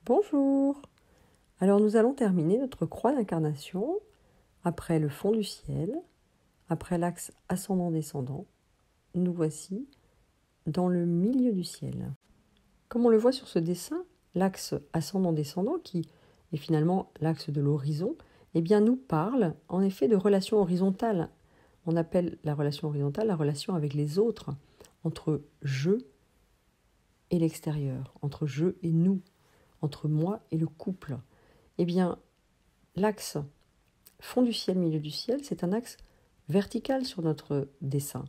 Bonjour. Alors nous allons terminer notre croix d'incarnation après le fond du ciel, après l'axe ascendant-descendant. Nous voici dans le milieu du ciel. Comme on le voit sur ce dessin, l'axe ascendant-descendant, qui est finalement l'axe de l'horizon, nous parle en effet de relations horizontales. On appelle la relation horizontale la relation avec les autres, entre je et l'extérieur, entre je et nous, entre moi et le couple. L'axe fond du ciel, milieu du ciel, c'est un axe vertical sur notre dessin.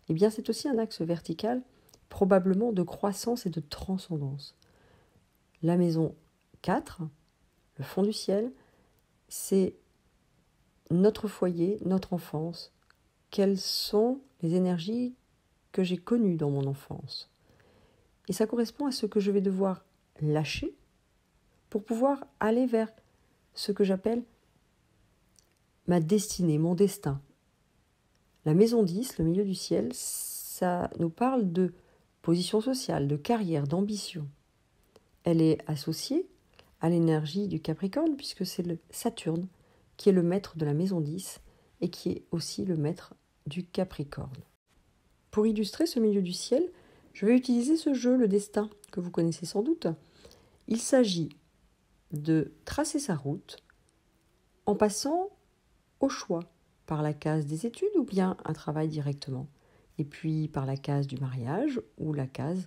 C'est aussi un axe vertical probablement de croissance et de transcendance. La maison 4, le fond du ciel, c'est notre foyer, notre enfance. Quelles sont les énergies que j'ai connues dans mon enfance? Et ça correspond à ce que je vais devoir lâcher pour pouvoir aller vers ce que j'appelle ma destinée, mon destin. La maison 10, le milieu du ciel, ça nous parle de position sociale, de carrière, d'ambition. Elle est associée à l'énergie du Capricorne puisque c'est le Saturne qui est le maître de la maison 10 et qui est aussi le maître du Capricorne. Pour illustrer ce milieu du ciel, je vais utiliser ce jeu, le destin, que vous connaissez sans doute. Il s'agit de tracer sa route en passant au choix, par la case des études ou bien un travail directement, et puis par la case du mariage ou la case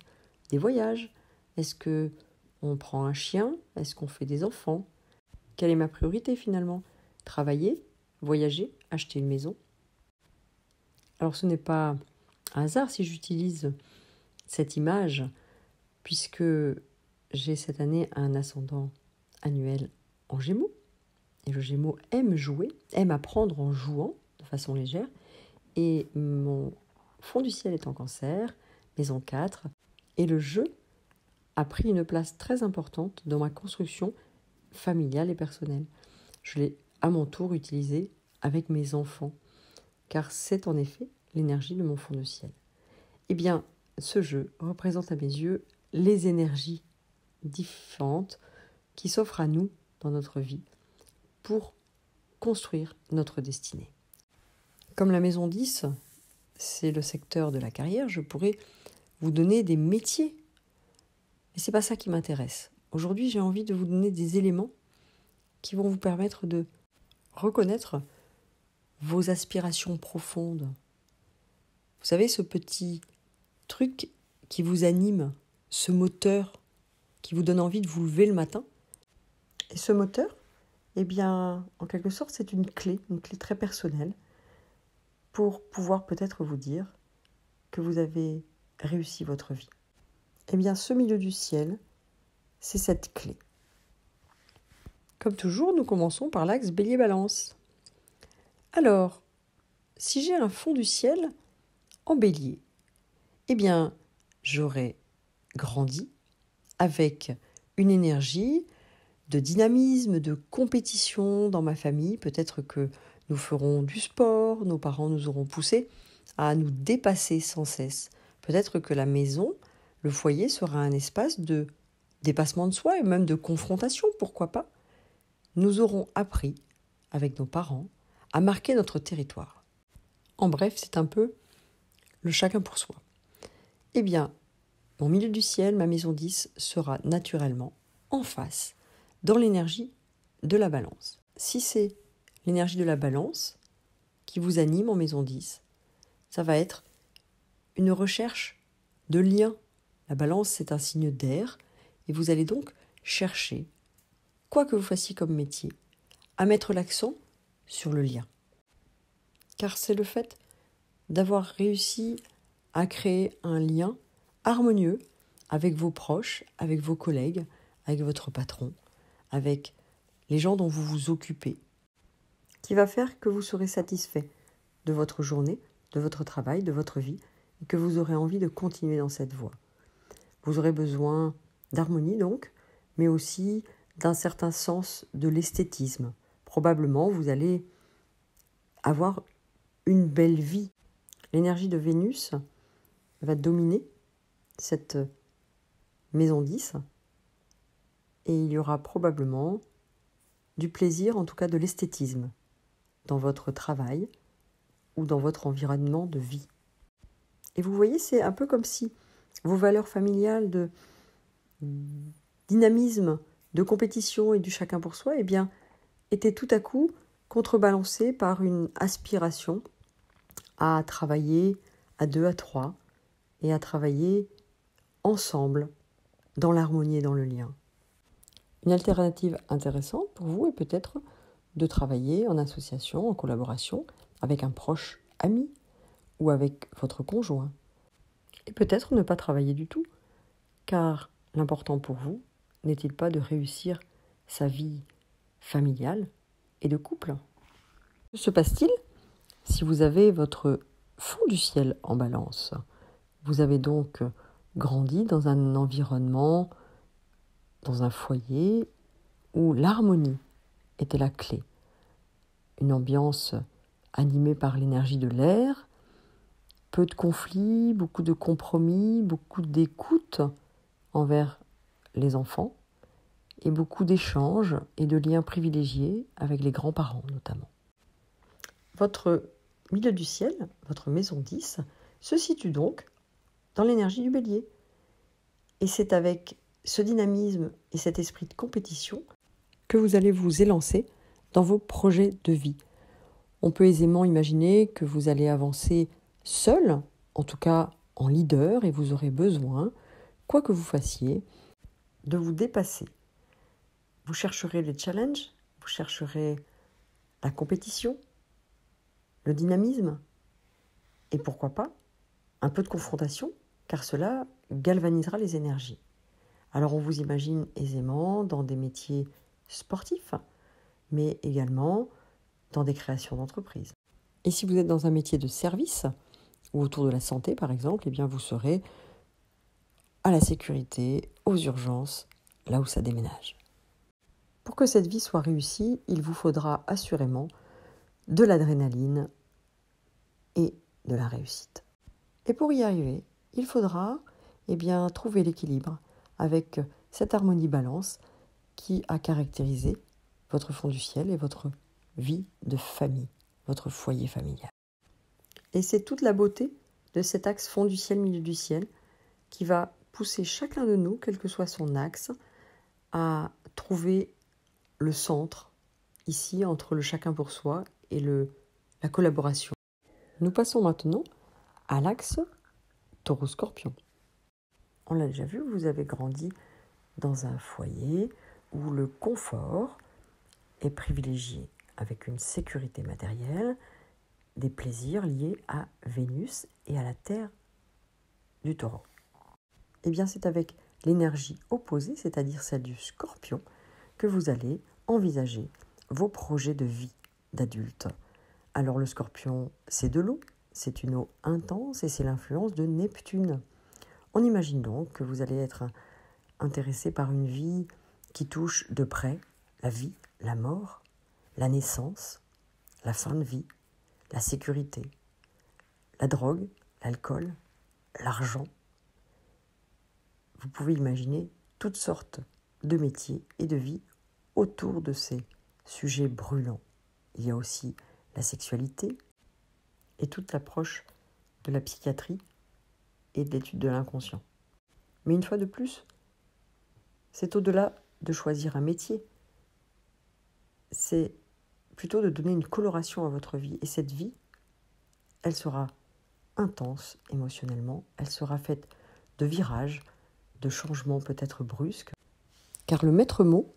des voyages. Est-ce qu'on prend un chien? Est-ce qu'on fait des enfants? Quelle est ma priorité finalement? Travailler, voyager, acheter une maison? Alors ce n'est pas un hasard si j'utilise cette image, puisque j'ai cette année un ascendant annuel en Gémeaux. Et le Gémeaux aime jouer, aime apprendre en jouant de façon légère. Et mon fond du ciel est en Cancer, maison 4. Et le jeu a pris une place très importante dans ma construction familiale et personnelle. Je l'ai à mon tour utilisé avec mes enfants, car c'est en effet l'énergie de mon fond de ciel. Ce jeu représente à mes yeux les énergies différentes qui s'offrent à nous dans notre vie pour construire notre destinée. Comme la maison 10, c'est le secteur de la carrière, je pourrais vous donner des métiers. Mais ce n'est pas ça qui m'intéresse. Aujourd'hui, j'ai envie de vous donner des éléments qui vont vous permettre de reconnaître vos aspirations profondes. Vous savez, ce petit truc qui vous anime, ce moteur qui vous donne envie de vous lever le matin. Et ce moteur, en quelque sorte, c'est une clé très personnelle pour pouvoir peut-être vous dire que vous avez réussi votre vie. Ce milieu du ciel, c'est cette clé. Comme toujours, nous commençons par l'axe Bélier-Balance. Alors, si j'ai un fond du ciel en Bélier, j'aurai grandi avec une énergie de dynamisme, de compétition dans ma famille. Peut-être que nous ferons du sport, nos parents nous auront poussés à nous dépasser sans cesse. Peut-être que la maison, le foyer sera un espace de dépassement de soi et même de confrontation, pourquoi pas. Nous aurons appris, avec nos parents, à marquer notre territoire. En bref, c'est un peu le chacun pour soi. Mon milieu du ciel, ma maison 10, sera naturellement en face, dans l'énergie de la balance. Si c'est l'énergie de la balance qui vous anime en maison 10, ça va être une recherche de lien. La balance, c'est un signe d'air, et vous allez donc chercher, quoi que vous fassiez comme métier, à mettre l'accent sur le lien. Car c'est le fait d'avoir réussi à créer un lien harmonieux avec vos proches, avec vos collègues, avec votre patron, avec les gens dont vous vous occupez, qui va faire que vous serez satisfait de votre journée, de votre travail, de votre vie, et que vous aurez envie de continuer dans cette voie. Vous aurez besoin d'harmonie donc, mais aussi d'un certain sens de l'esthétisme. Probablement, vous allez avoir une belle vie. L'énergie de Vénus va dominer cette maison 10 et il y aura probablement du plaisir, en tout cas de l'esthétisme, dans votre travail ou dans votre environnement de vie. Et vous voyez, c'est un peu comme si vos valeurs familiales de dynamisme, de compétition et du chacun pour soi, eh bien, étaient tout à coup contrebalancées par une aspiration à travailler à deux, à trois, et à travailler ensemble, dans l'harmonie et dans le lien. Une alternative intéressante pour vous est peut-être de travailler en association, en collaboration, avec un proche ami ou avec votre conjoint. Et peut-être ne pas travailler du tout, car l'important pour vous n'est-il pas de réussir sa vie familiale et de couple? Que se passe-t-il si vous avez votre fond du ciel en balance? Vous avez donc grandi dans un environnement, dans un foyer où l'harmonie était la clé. Une ambiance animée par l'énergie de l'air, peu de conflits, beaucoup de compromis, beaucoup d'écoute envers les enfants et beaucoup d'échanges et de liens privilégiés avec les grands-parents notamment. Votre milieu du ciel, votre maison 10, se situe donc dans l'énergie du bélier. Et c'est avec ce dynamisme et cet esprit de compétition que vous allez vous élancer dans vos projets de vie. On peut aisément imaginer que vous allez avancer seul, en tout cas en leader, et vous aurez besoin, quoi que vous fassiez, de vous dépasser. Vous chercherez les challenges, vous chercherez la compétition, le dynamisme, et pourquoi pas un peu de confrontation, car cela galvanisera les énergies. Alors on vous imagine aisément dans des métiers sportifs, mais également dans des créations d'entreprises. Et si vous êtes dans un métier de service, ou autour de la santé par exemple, eh bien vous serez à la sécurité, aux urgences, là où ça déménage. Pour que cette vie soit réussie, il vous faudra assurément de l'adrénaline et de la réussite. Et pour y arriver, il faudra trouver l'équilibre avec cette harmonie balance qui a caractérisé votre fond du ciel et votre vie de famille, votre foyer familial. Et c'est toute la beauté de cet axe fond du ciel, milieu du ciel, qui va pousser chacun de nous, quel que soit son axe, à trouver le centre, ici, entre le chacun pour soi et la collaboration. Nous passons maintenant à l'axe Taureau-Scorpion. On l'a déjà vu, vous avez grandi dans un foyer où le confort est privilégié avec une sécurité matérielle, des plaisirs liés à Vénus et à la Terre du Taureau. Eh bien, c'est avec l'énergie opposée, c'est-à-dire celle du Scorpion, que vous allez envisager vos projets de vie d'adulte. Alors le Scorpion, c'est de l'eau, c'est une eau intense et c'est l'influence de Neptune. On imagine donc que vous allez être intéressé par une vie qui touche de près la vie, la mort, la naissance, la fin de vie, la sécurité, la drogue, l'alcool, l'argent. Vous pouvez imaginer toutes sortes de métiers et de vies autour de ces sujets brûlants. Il y a aussi la sexualité et toute l'approche de la psychiatrie et de l'étude de l'inconscient. Mais une fois de plus, c'est au-delà de choisir un métier. C'est plutôt de donner une coloration à votre vie. Et cette vie, elle sera intense émotionnellement, elle sera faite de virages, de changements peut-être brusques. Car le maître mot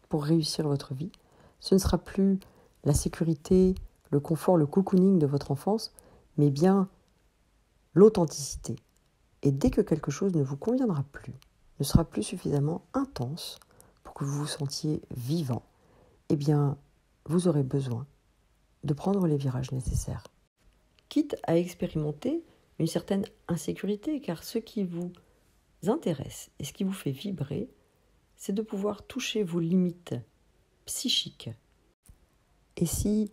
pour réussir votre vie, ce ne sera plus la sécurité, le confort, le cocooning de votre enfance, mais bien l'authenticité. Et dès que quelque chose ne vous conviendra plus, ne sera plus suffisamment intense pour que vous vous sentiez vivant, eh bien, vous aurez besoin de prendre les virages nécessaires. Quitte à expérimenter une certaine insécurité, car ce qui vous intéresse et ce qui vous fait vibrer, c'est de pouvoir toucher vos limites psychiques. Et si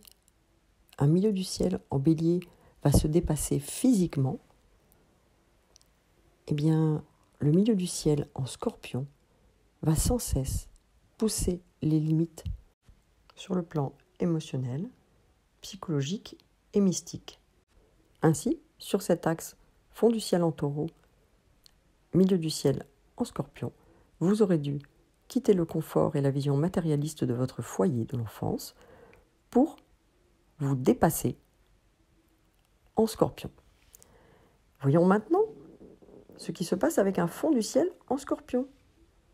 un milieu du ciel en bélier va se dépasser physiquement, eh bien, le milieu du ciel en scorpion va sans cesse pousser les limites sur le plan émotionnel, psychologique et mystique. Ainsi, sur cet axe fond du ciel en taureau, milieu du ciel en scorpion, vous aurez dû quitter le confort et la vision matérialiste de votre foyer de l'enfance pour vous dépasser en scorpion. Voyons maintenant ce qui se passe avec un fond du ciel en scorpion.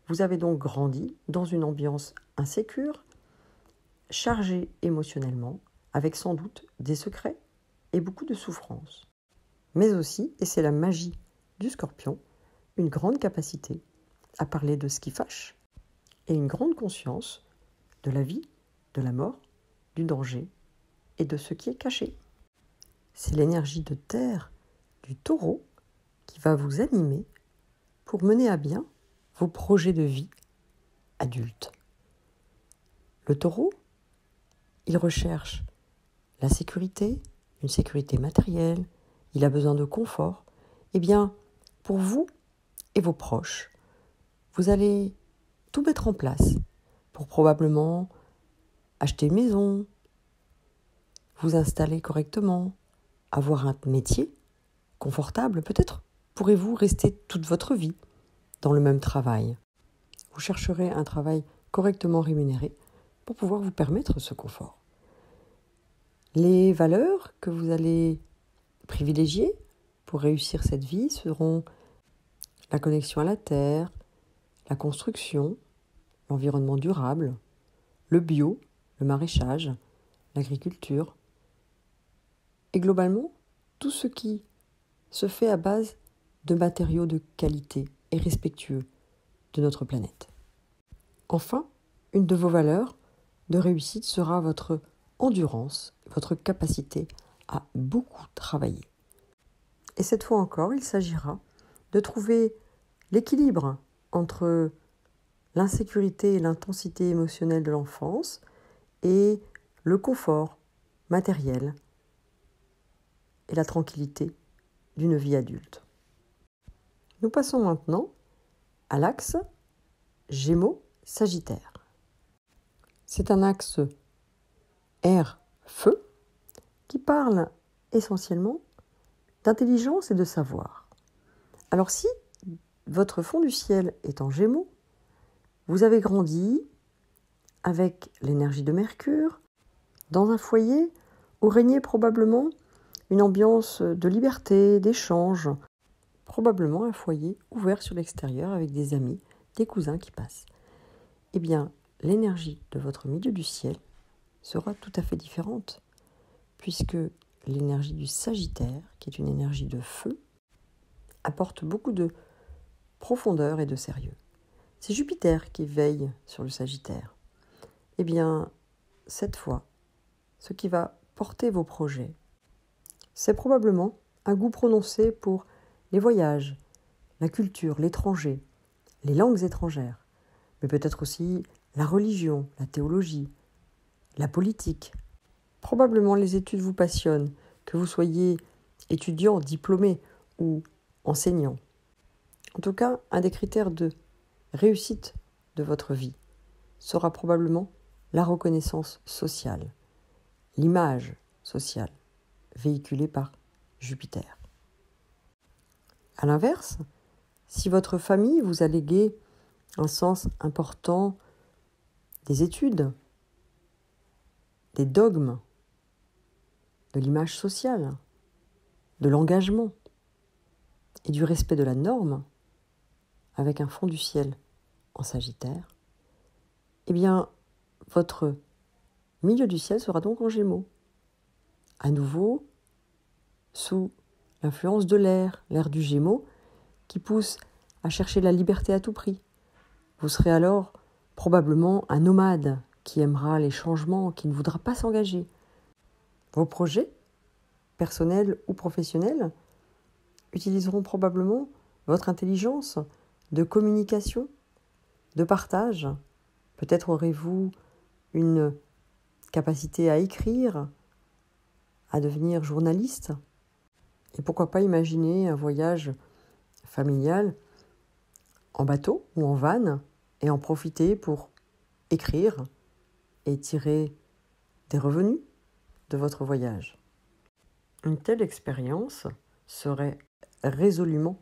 Vous avez donc grandi dans une ambiance insécure, chargée émotionnellement, avec sans doute des secrets et beaucoup de souffrance. Mais aussi, et c'est la magie du scorpion, une grande capacité à parler de ce qui fâche et une grande conscience de la vie, de la mort, du danger et de ce qui est caché. C'est l'énergie de terre du taureau qui va vous animer pour mener à bien vos projets de vie adultes. Le taureau, il recherche la sécurité, une sécurité matérielle, il a besoin de confort. Eh bien, pour vous et vos proches, vous allez tout mettre en place pour probablement acheter une maison, vous installer correctement, avoir un métier confortable. Peut-être pourrez-vous rester toute votre vie dans le même travail. Vous chercherez un travail correctement rémunéré pour pouvoir vous permettre ce confort. Les valeurs que vous allez privilégier pour réussir cette vie seront la connexion à la terre, la construction, l'environnement durable, le bio, le maraîchage, l'agriculture, et globalement, tout ce qui se fait à base de matériaux de qualité et respectueux de notre planète. Enfin, une de vos valeurs de réussite sera votre endurance, votre capacité à beaucoup travailler. Et cette fois encore, il s'agira de trouver l'équilibre entre l'insécurité et l'intensité émotionnelle de l'enfance et le confort matériel et la tranquillité d'une vie adulte. Nous passons maintenant à l'axe Gémeaux-Sagittaire. C'est un axe air-feu qui parle essentiellement d'intelligence et de savoir. Alors si votre fond du ciel est en Gémeaux, vous avez grandi avec l'énergie de Mercure dans un foyer où régnait probablement une ambiance de liberté, d'échange, probablement un foyer ouvert sur l'extérieur avec des amis, des cousins qui passent. Eh bien, l'énergie de votre milieu du ciel sera tout à fait différente, puisque l'énergie du Sagittaire, qui est une énergie de feu, apporte beaucoup de profondeur et de sérieux. C'est Jupiter qui veille sur le Sagittaire. Eh bien, cette fois, ce qui va porter vos projets, c'est probablement un goût prononcé pour les voyages, la culture, l'étranger, les langues étrangères, mais peut-être aussi la religion, la théologie, la politique. Probablement les études vous passionnent, que vous soyez étudiant, diplômé ou enseignant. En tout cas, un des critères de réussite de votre vie sera probablement la reconnaissance sociale, l'image sociale véhiculée par Jupiter. A l'inverse, si votre famille vous a légué un sens important des études, des dogmes, de l'image sociale, de l'engagement et du respect de la norme, avec un fond du ciel en Sagittaire, eh bien, votre milieu du ciel sera donc en Gémeaux. À nouveau, sous l'influence de l'air du Gémeaux, qui pousse à chercher la liberté à tout prix. Vous serez alors probablement un nomade qui aimera les changements, qui ne voudra pas s'engager. Vos projets, personnels ou professionnels, utiliseront probablement votre intelligence de communication, de partage. Peut-être aurez-vous une capacité à écrire, à devenir journaliste. Et pourquoi pas imaginer un voyage familial en bateau ou en van et en profiter pour écrire et tirer des revenus de votre voyage. Une telle expérience serait résolument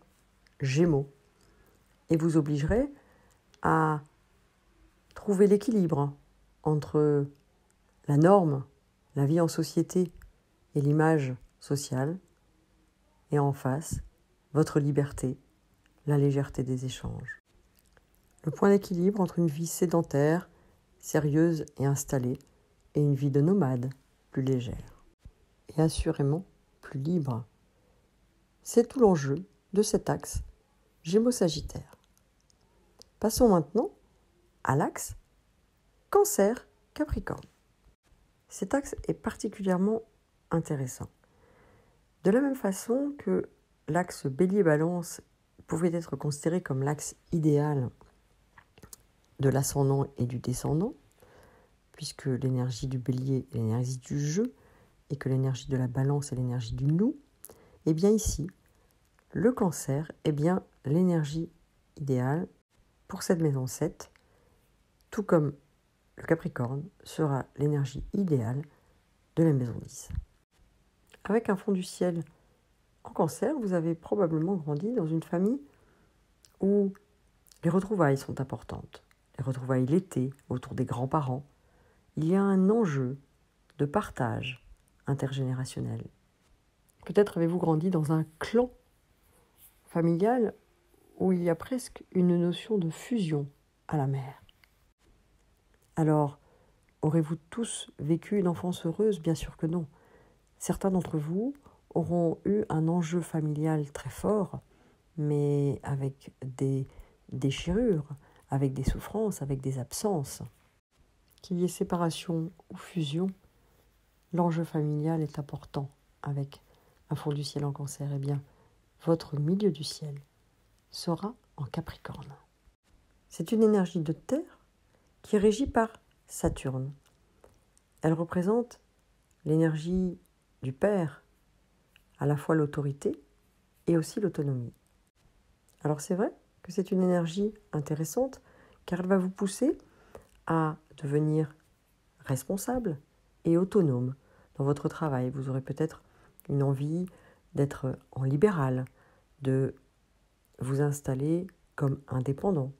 Gémeaux et vous obligerait à trouver l'équilibre entre la norme, la vie en société et l'image sociale, et en face, votre liberté, la légèreté des échanges. Le point d'équilibre entre une vie sédentaire, sérieuse et installée, et une vie de nomade, plus légère, et assurément plus libre. C'est tout l'enjeu de cet axe Gémeaux-Sagittaire. Passons maintenant à l'axe Cancer-Capricorne. Cet axe est particulièrement intéressant. De la même façon que l'axe Bélier-Balance pouvait être considéré comme l'axe idéal de l'ascendant et du descendant, puisque l'énergie du Bélier est l'énergie du jeu et que l'énergie de la Balance est l'énergie du loup, et bien ici, le Cancer est bien l'énergie idéale pour cette maison 7, tout comme le Capricorne sera l'énergie idéale de la maison 10. Avec un fond du ciel en Cancer, vous avez probablement grandi dans une famille où les retrouvailles sont importantes. Les retrouvailles l'été, autour des grands-parents. Il y a un enjeu de partage intergénérationnel. Peut-être avez-vous grandi dans un clan familial où il y a presque une notion de fusion à la mère. Alors, aurez-vous tous vécu une enfance heureuse? Bien sûr que non. Certains d'entre vous auront eu un enjeu familial très fort, mais avec des déchirures, avec des souffrances, avec des absences. Qu'il y ait séparation ou fusion, l'enjeu familial est important avec un fond du ciel en Cancer. Eh bien, votre milieu du ciel sera en Capricorne. C'est une énergie de terre qui est régie par Saturne. Elle représente l'énergie du père, à la fois l'autorité et aussi l'autonomie. Alors c'est vrai que c'est une énergie intéressante car elle va vous pousser à devenir responsable et autonome dans votre travail. Vous aurez peut-être une envie d'être en libéral, de vous installer comme indépendant.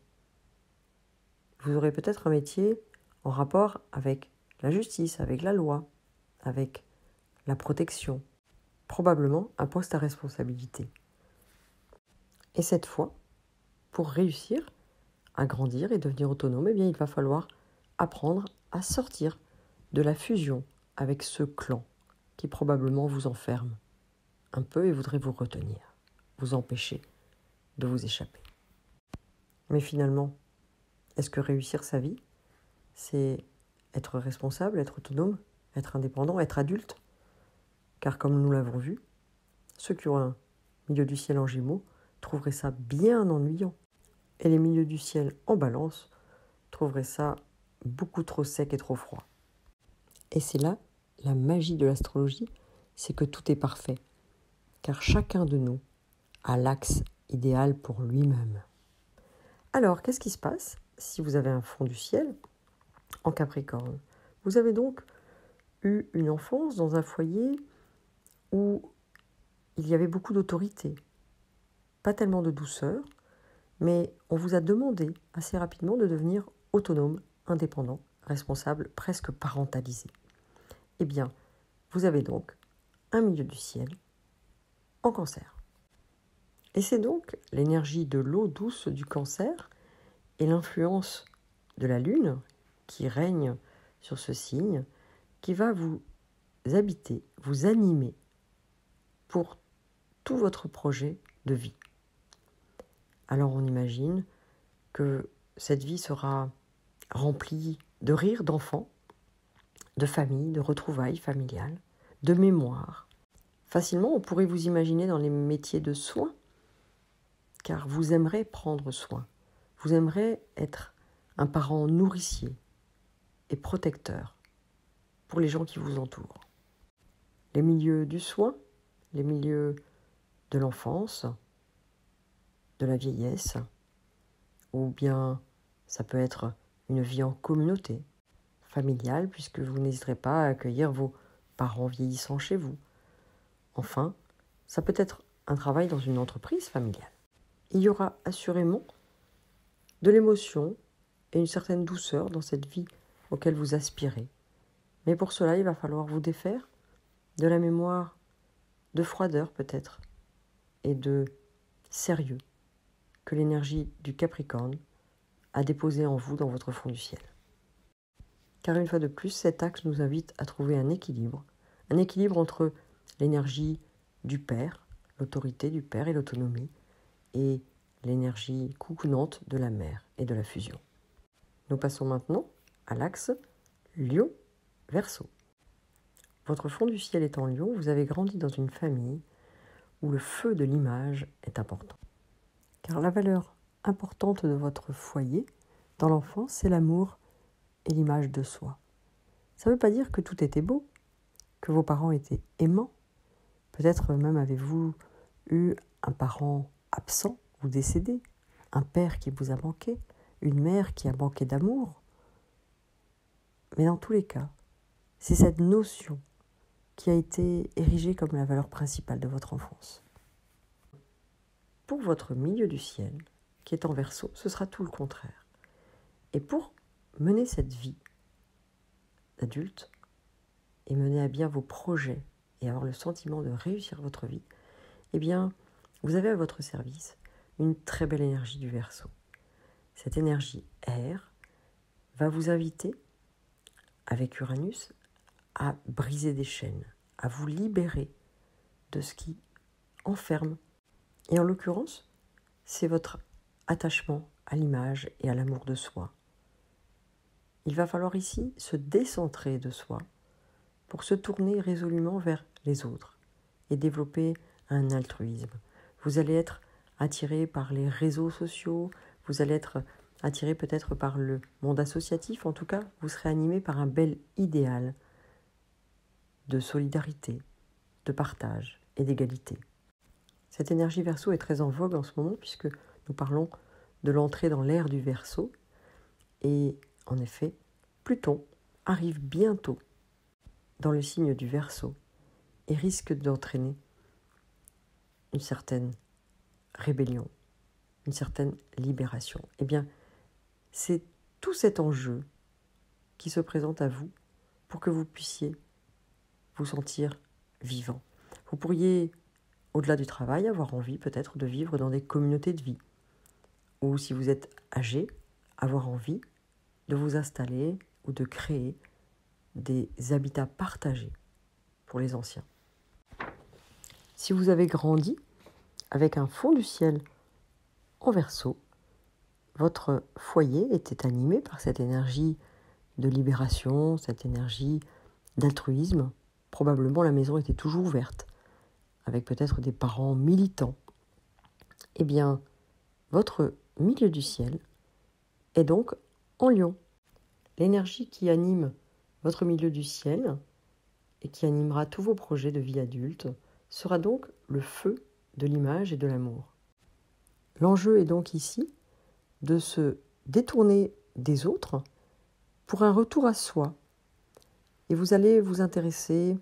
Vous aurez peut-être un métier en rapport avec la justice, avec la loi, avec la protection, probablement un poste à responsabilité. Et cette fois, pour réussir à grandir et devenir autonome, eh bien, il va falloir apprendre à sortir de la fusion avec ce clan qui probablement vous enferme un peu et voudrait vous retenir, vous empêcher de vous échapper. Mais finalement, est-ce que réussir sa vie, c'est être responsable, être autonome, être indépendant, être adulte? Car comme nous l'avons vu, ceux qui ont un milieu du ciel en Gémeaux trouveraient ça bien ennuyant. Et les milieux du ciel en Balance trouveraient ça beaucoup trop sec et trop froid. Et c'est là la magie de l'astrologie, c'est que tout est parfait. Car chacun de nous a l'axe idéal pour lui-même. Alors, qu'est-ce qui se passe si vous avez un fond du ciel en Capricorne? Vous avez donc eu une enfance dans un foyer où il y avait beaucoup d'autorité, pas tellement de douceur, mais on vous a demandé assez rapidement de devenir autonome, indépendant, responsable, presque parentalisé. Eh bien, vous avez donc un milieu du ciel en Cancer. Et c'est donc l'énergie de l'eau douce du Cancer et l'influence de la Lune qui règne sur ce signe qui va vous habiter, vous animer pour tout votre projet de vie. Alors on imagine que cette vie sera remplie de rires d'enfants, de famille, de retrouvailles familiales, de mémoire. Facilement, on pourrait vous imaginer dans les métiers de soins, car vous aimerez prendre soin. Vous aimerez être un parent nourricier et protecteur pour les gens qui vous entourent. Les milieux du soin, les milieux de l'enfance, de la vieillesse, ou bien Ça peut être une vie en communauté, familiale, puisque vous n'hésiterez pas à accueillir vos parents vieillissants chez vous. Enfin, ça peut être un travail dans une entreprise familiale. Il y aura assurément de l'émotion et une certaine douceur dans cette vie auquel vous aspirez. Mais pour cela, il va falloir vous défaire de la mémoire de froideur peut-être et de sérieux que l'énergie du Capricorne a déposé en vous dans votre fond du ciel. Car une fois de plus, cet axe nous invite à trouver un équilibre entre l'énergie du père, l'autorité du père et l'autonomie, et l'énergie coucounante de la mère et de la fusion. Nous passons maintenant à l'axe Lion-Verseau. Votre fond du ciel est en Lion, vous avez grandi dans une famille où le feu de l'image est important. Car la valeur importante de votre foyer dans l'enfance, c'est l'amour et l'image de soi. Ça ne veut pas dire que tout était beau, que vos parents étaient aimants. Peut-être même avez-vous eu un parent absent ou décédé, un père qui vous a manqué, une mère qui a manqué d'amour. Mais dans tous les cas, c'est cette notion qui a été érigée comme la valeur principale de votre enfance. Pour votre milieu du ciel, qui est en Verseau, ce sera tout le contraire. Et pour mener cette vie d'adulte et mener à bien vos projets et avoir le sentiment de réussir votre vie, eh bien, vous avez à votre service une très belle énergie du Verseau. Cette énergie air va vous inviter, avec Uranus, à briser des chaînes, à vous libérer de ce qui enferme. Et en l'occurrence, c'est votre attachement à l'image et à l'amour de soi. Il va falloir ici se décentrer de soi pour se tourner résolument vers les autres et développer un altruisme. Vous allez être attiré par les réseaux sociaux, vous allez être attiré peut-être par le monde associatif, en tout cas, vous serez animé par un bel idéal de solidarité, de partage et d'égalité. Cette énergie Verseau est très en vogue en ce moment puisque nous parlons de l'entrée dans l'ère du Verseau et en effet, Pluton arrive bientôt dans le signe du Verseau et risque d'entraîner une certaine rébellion, une certaine libération. Eh bien, c'est tout cet enjeu qui se présente à vous pour que vous puissiez vous sentir vivant. Vous pourriez, au-delà du travail, avoir envie peut-être de vivre dans des communautés de vie. Ou si vous êtes âgé, avoir envie de vous installer ou de créer des habitats partagés pour les anciens. Si vous avez grandi avec un fond du ciel en Verseau, votre foyer était animé par cette énergie de libération, cette énergie d'altruisme. Probablement la maison était toujours ouverte, avec peut-être des parents militants. Eh bien, votre milieu du ciel est donc en Lion. L'énergie qui anime votre milieu du ciel et qui animera tous vos projets de vie adulte sera donc le feu de l'image et de l'amour. L'enjeu est donc ici de se détourner des autres pour un retour à soi. Et vous allez vous intéresser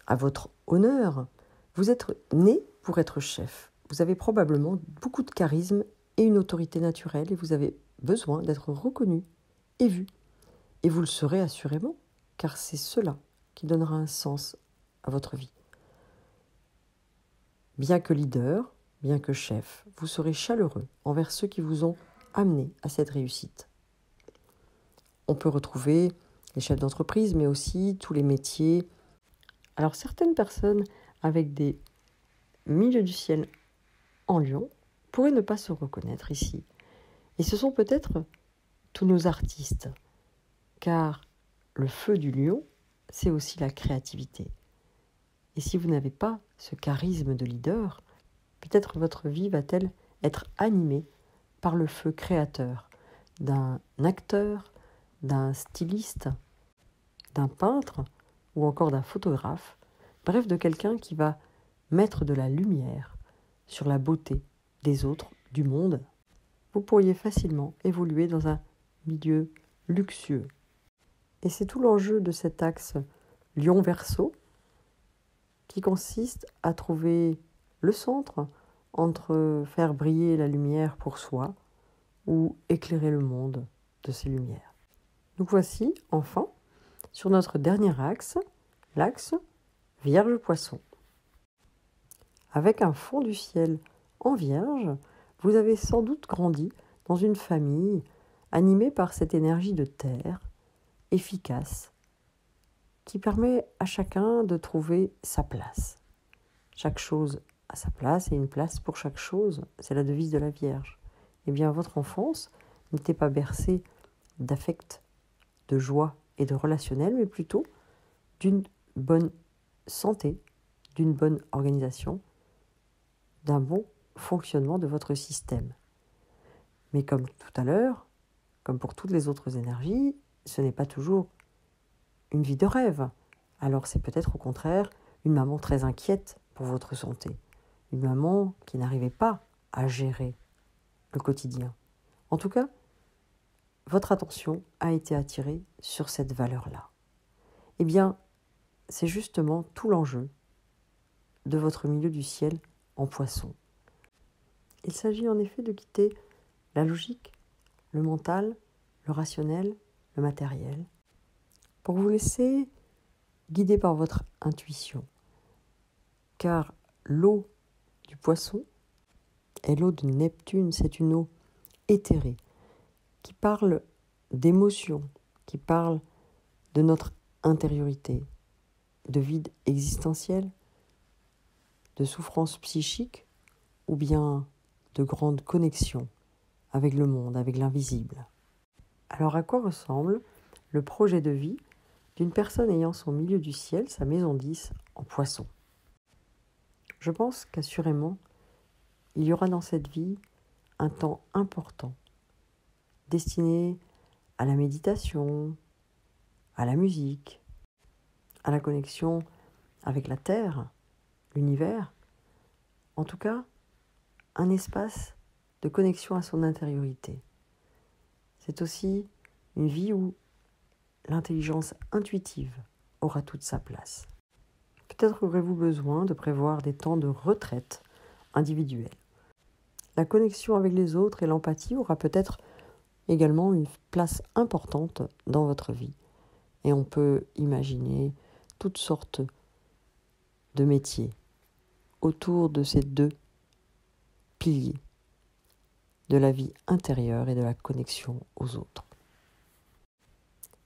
à votre honneur. Vous êtes né pour être chef. Vous avez probablement beaucoup de charisme et une autorité naturelle et vous avez besoin d'être reconnu et vu. Et vous le serez assurément, car c'est cela qui donnera un sens à votre vie. Bien que leader, bien que chef, vous serez chaleureux envers ceux qui vous ont amené à cette réussite. On peut retrouver les chefs d'entreprise, mais aussi tous les métiers. Alors certaines personnes avec des milieux du ciel en Lion pourraient ne pas se reconnaître ici. Et ce sont peut-être tous nos artistes, car le feu du Lion, c'est aussi la créativité. Et si vous n'avez pas ce charisme de leader, peut-être votre vie va-t-elle être animée par le feu créateur d'un acteur, d'un styliste, d'un peintre ou encore d'un photographe, bref de quelqu'un qui va mettre de la lumière sur la beauté des autres, du monde. Vous pourriez facilement évoluer dans un milieu luxueux. Et c'est tout l'enjeu de cet axe Lion-Verseau qui consiste à trouver le centre entre faire briller la lumière pour soi ou éclairer le monde de ces lumières. Nous voici, enfin, sur notre dernier axe, l'axe Vierge-Poisson. Avec un fond du ciel en Vierge, vous avez sans doute grandi dans une famille animée par cette énergie de terre, efficace, qui permet à chacun de trouver sa place. Chaque chose a sa place et une place pour chaque chose, c'est la devise de la Vierge. Eh bien, votre enfance n'était pas bercée d'affect, de joie et de relationnel, mais plutôt d'une bonne santé, d'une bonne organisation, d'un bon fonctionnement de votre système. Mais comme tout à l'heure, comme pour toutes les autres énergies, ce n'est pas toujours une vie de rêve. Alors c'est peut-être au contraire une maman très inquiète pour votre santé, une maman qui n'arrivait pas à gérer le quotidien. En tout cas, votre attention a été attirée sur cette valeur-là. Eh bien, c'est justement tout l'enjeu de votre milieu du ciel en Poisson. Il s'agit en effet de quitter la logique, le mental, le rationnel, le matériel, pour vous laisser guider par votre intuition. Car l'eau du Poisson est l'eau de Neptune, c'est une eau éthérée, qui parle d'émotion, qui parle de notre intériorité, de vide existentiel, de souffrance psychique ou bien de grande connexion avec le monde, avec l'invisible. Alors à quoi ressemble le projet de vie d'une personne ayant son milieu du ciel, sa maison 10, en Poisson? Je pense qu'assurément, il y aura dans cette vie un temps important destiné à la méditation, à la musique, à la connexion avec la Terre, l'univers, en tout cas, un espace de connexion à son intériorité. C'est aussi une vie où l'intelligence intuitive aura toute sa place. Peut-être aurez-vous besoin de prévoir des temps de retraite individuelle. La connexion avec les autres et l'empathie aura peut-être également une place importante dans votre vie. Et on peut imaginer toutes sortes de métiers autour de ces deux piliers de la vie intérieure et de la connexion aux autres.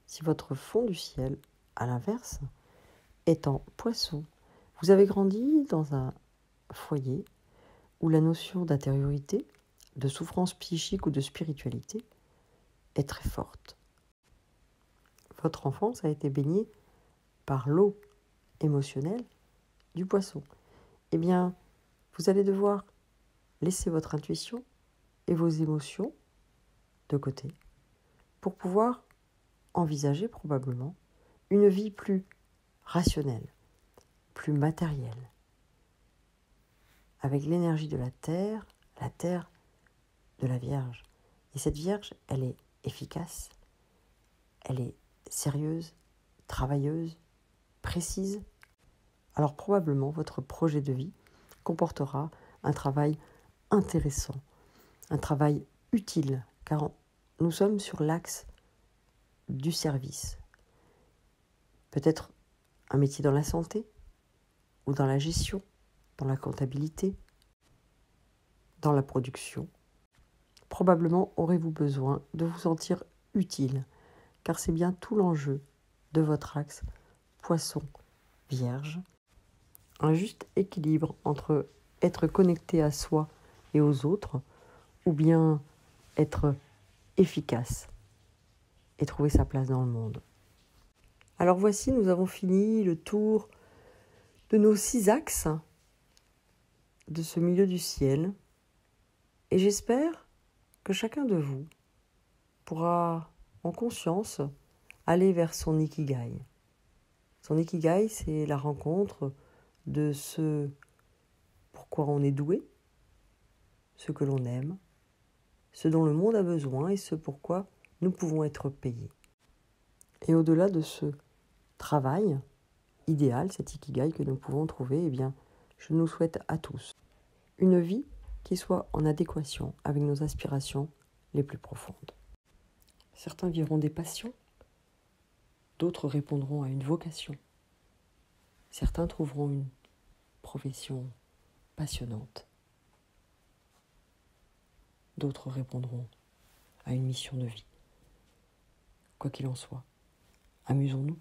Si votre fond du ciel, à l'inverse, est en Poisson, vous avez grandi dans un foyer où la notion d'intériorité, de souffrance psychique ou de spiritualité est très forte. Votre enfance a été baignée par l'eau émotionnelle du Poisson. Eh bien, vous allez devoir laisser votre intuition et vos émotions de côté pour pouvoir envisager probablement une vie plus rationnelle, plus matérielle, avec l'énergie de la terre de la Vierge. Et cette Vierge, elle est efficace, elle est sérieuse, travailleuse, précise. Alors probablement votre projet de vie comportera un travail intéressant, un travail utile, car nous sommes sur l'axe du service. Peut-être un métier dans la santé, ou dans la gestion, dans la comptabilité, dans la production. Probablement aurez-vous besoin de vous sentir utile, car c'est bien tout l'enjeu de votre axe Poisson-Vierge. Un juste équilibre entre être connecté à soi et aux autres, ou bien être efficace et trouver sa place dans le monde. Alors voici, nous avons fini le tour de nos 6 axes de ce milieu du ciel, et j'espère que chacun de vous pourra en conscience aller vers son Ikigai. Son Ikigai, c'est la rencontre de ce pourquoi on est doué, ce que l'on aime, ce dont le monde a besoin et ce pourquoi nous pouvons être payés. Et au-delà de ce travail idéal, cet ikigai que nous pouvons trouver, eh bien, je nous souhaite à tous une vie qui soit en adéquation avec nos aspirations les plus profondes. Certains vivront des passions, d'autres répondront à une vocation. Certains trouveront une profession passionnante. D'autres répondront à une mission de vie. Quoi qu'il en soit, amusons-nous.